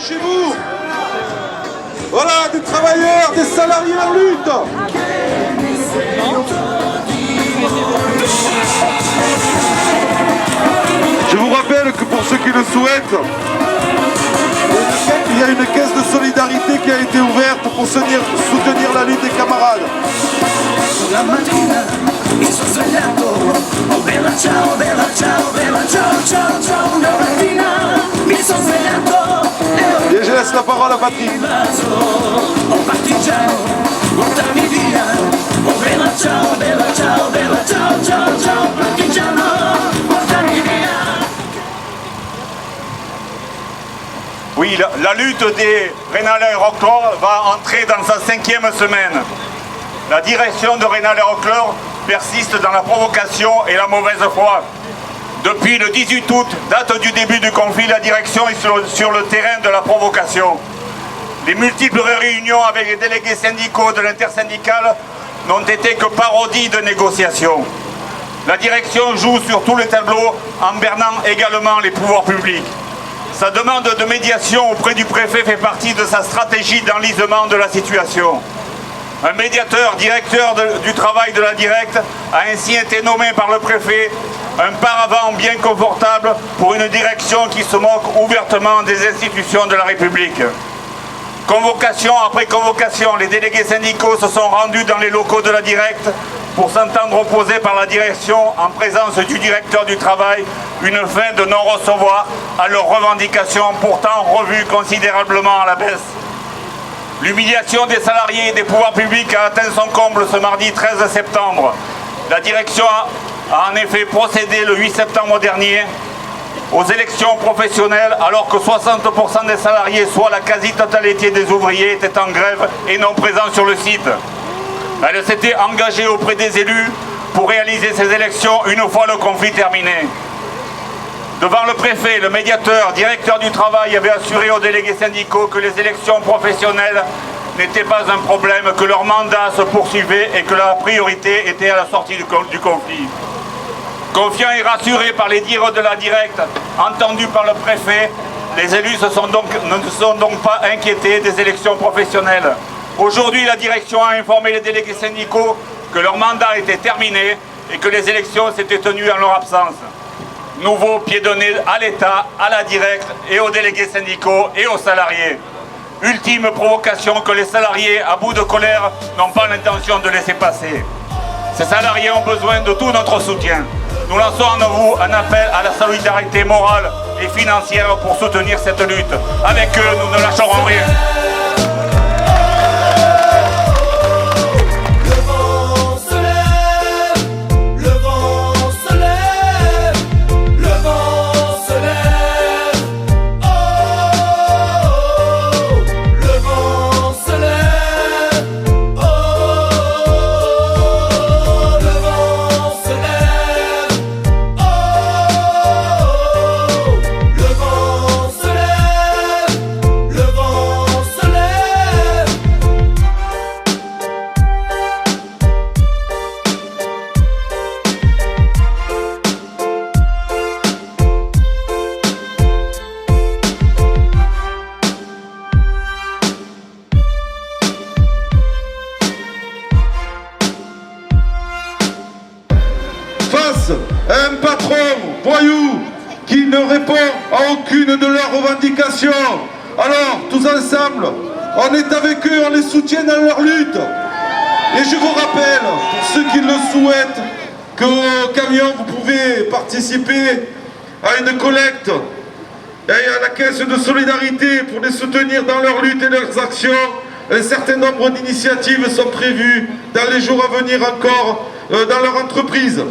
chez vous. Voilà, des travailleurs, des salariés en lutte. Je vous rappelle que pour ceux qui le souhaitent, il y a une caisse de solidarité qui a été ouverte pour soutenir la lutte des camarades. La mattina mi sono svegliato, oh bella ciao, ciao, ciao, ciao. La mattina mi sono svegliato Et je laisse la parole à Patrick. Oh partigiano, portami via, oh bella ciao, ciao, ciao, ciao. Partigiano, portami via. Oui, la lutte des Rénal et Roquelaure va entrer dans sa 5e semaine. La direction de Rénal et Roquelaure persiste dans la provocation et la mauvaise foi. Depuis le 18 août, date du début du conflit, la direction est sur le terrain de la provocation. Les multiples réunions avec les délégués syndicaux de l'intersyndicale n'ont été que parodies de négociations. La direction joue sur tous les tableaux en bernant également les pouvoirs publics. Sa demande de médiation auprès du préfet fait partie de sa stratégie d'enlisement de la situation. Un médiateur, directeur du travail de la directe, a ainsi été nommé par le préfet, un paravent bien confortable pour une direction qui se moque ouvertement des institutions de la République. Convocation après convocation, les délégués syndicaux se sont rendus dans les locaux de la directe pour s'entendre opposer par la direction, en présence du directeur du travail, une fin de non-recevoir à leurs revendications pourtant revues considérablement à la baisse. L'humiliation des salariés et des pouvoirs publics a atteint son comble ce mardi 13 septembre. La direction a en effet procédé le 8 septembre dernier aux élections professionnelles alors que 60% des salariés, soit la quasi-totalité des ouvriers, étaient en grève et non présents sur le site. Elle s'était engagée auprès des élus pour réaliser ces élections une fois le conflit terminé. Devant le préfet, le médiateur, directeur du travail avait assuré aux délégués syndicaux que les élections professionnelles n'étaient pas un problème, que leur mandat se poursuivait et que la priorité était à la sortie du conflit. Confiants et rassurés par les dires de la directe, entendus par le préfet, les élus ne se sont donc pas inquiétés des élections professionnelles. Aujourd'hui, la direction a informé les délégués syndicaux que leur mandat était terminé et que les élections s'étaient tenues en leur absence. Nouveau pied donné à l'État, à la directe et aux délégués syndicaux et aux salariés. Ultime provocation que les salariés, à bout de colère, n'ont pas l'intention de laisser passer. Ces salariés ont besoin de tout notre soutien. Nous lançons en vous un appel à la solidarité morale et financière pour soutenir cette lutte. Avec eux, nous ne lâcherons rien. Un patron voyou qui ne répond à aucune de leurs revendications. Alors, tous ensemble, on est avec eux, on les soutient dans leur lutte. Et je vous rappelle, pour ceux qui le souhaitent, qu'au camion, vous pouvez participer à une collecte et à la caisse de solidarité pour les soutenir dans leur lutte et leurs actions. Un certain nombre d'initiatives sont prévues dans les jours à venir encore dans leur entreprise.